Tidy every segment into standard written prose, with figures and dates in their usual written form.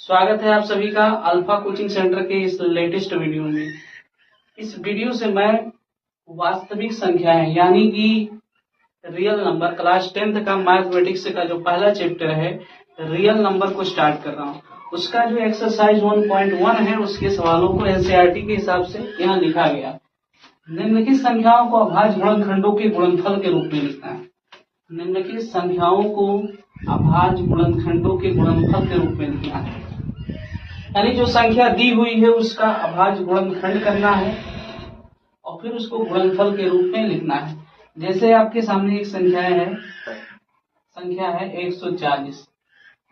स्वागत है आप सभी का अल्फा कोचिंग सेंटर के इस लेटेस्ट वीडियो में। इस वीडियो से मैं वास्तविक संख्याएं यानी कि रियल नंबर क्लास 10th का मैथमेटिक्स का जो पहला चैप्टर है रियल नंबर को स्टार्ट कर रहा हूं। उसका जो एक्सरसाइज 1.1 है उसके सवालों को एनसीईआरटी के हिसाब से यहाँ लिखा गया। निम्नलिखित संख्याओं को अभाज्य गुणनखंडों के गुणनफल के रूप में लिखना है। निम्नलिखित संख्याओं को अभाज्य गुणनखंडों के गुणनफल के रूप में लिखना है, यानी जो संख्या दी हुई है उसका अभाज्य गुणनखंड करना है और फिर उसको गुणनफल के रूप में लिखना है। जैसे आपके सामने एक संख्या है 140।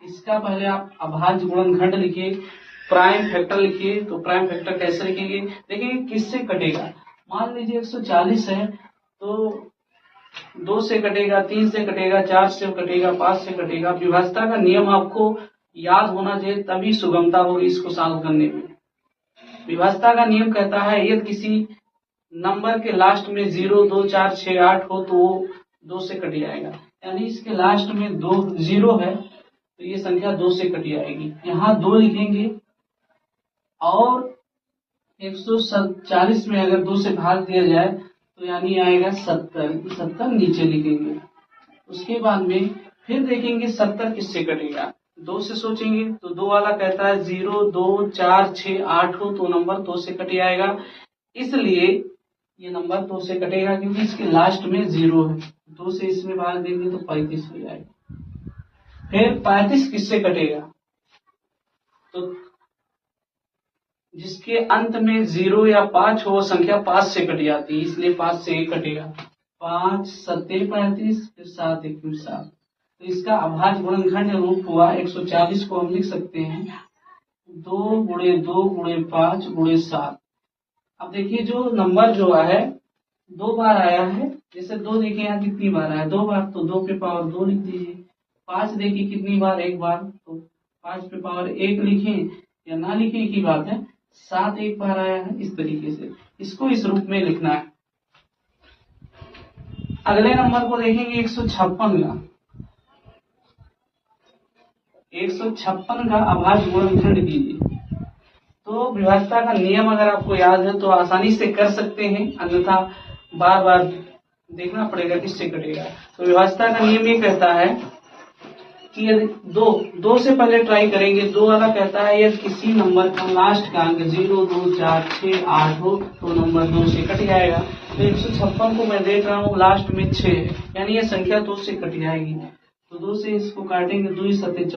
इसका पहले आप अभाज्य गुणनखंड लिखिए, प्राइम फैक्टर लिखिए। तो प्राइम फैक्टर कैसे लिखेंगे, देखिए किससे कटेगा। मान लीजिए 140 है तो 2 से कटेगा, 3 से कटेगा, 4 से कटेगा, 5 से कटेगा। विभाज्यता का नियम आपको याद होना चाहिए, तभी सुगमता होगी इसको सॉल्व करने में। विभाज्यता का नियम कहता है यदि किसी नंबर के लास्ट में 0, 2, 4, 6, 8 हो तो वो 2 से कट जाएगा, यानी इसके लास्ट में 2 0 है तो ये संख्या 2 से कट जाएगी। यहाँ 2 लिखेंगे और 140 में अगर 2 से भाग दिया जाए तो यानी आएगा 70 नीचे लिखेंगे। उसके बाद में फिर देखेंगे 70 किससे कटेगा। 2 से सोचेंगे तो 2 वाला कहता है 0, 2, 4, 6, 8 हो तो नंबर 2 से कट जाएगा, इसलिए ये नंबर 2 से कटेगा क्योंकि इसके लास्ट में 0 है। 2 से इसमें भाग देंगे तो 35 हो जाएगा। फिर 35 किससे कटेगा, तो जिसके अंत में 0 या 5 हो संख्या 5 से कट जाती है, इसलिए 5 से 1 कटेगा। 5 7 35, फिर 7 1 7। तो इसका अभाज्य गुणनखंड रूप हुआ 140 को हम लिख सकते हैं 2 × 2 × 5 × 7। अब देखिए जो नंबर जो है 2 बार आया है, जैसे 2 देखिए यहाँ कितनी बार आया, 2 बार, तो 2 पे पावर 2 लिख दीजिए। 5 देखिए कितनी बार, 1 बार, तो 5 पे पावर 1 लिखें या ना लिखें एक ही बात है। 7 1 बार आया है, इस तरीके से इसको इस रूप में लिखना है। अगले नंबर को देखेंगे 156 का। 156 का अभाज्य गुणनखंड कीजिए। तो विभाज्यता का नियम अगर आपको याद है तो आसानी से कर सकते हैं, अन्यथा बार बार देखना पड़ेगा किससे कटेगा। तो विभाज्यता का नियम ये कहता है कि यदि 2 से पहले ट्राई करेंगे। 2 वाला कहता है यदि किसी नंबर का लास्ट का अंक 0, 2, 4, 6, 8 हो तो नंबर 2 से कट जाएगा। तो 156 को मैं देख रहा हूँ लास्ट में 6 है, यानी ये संख्या 2 से कट जाएगी। तो 2 से इसको काटेंगे, 2 7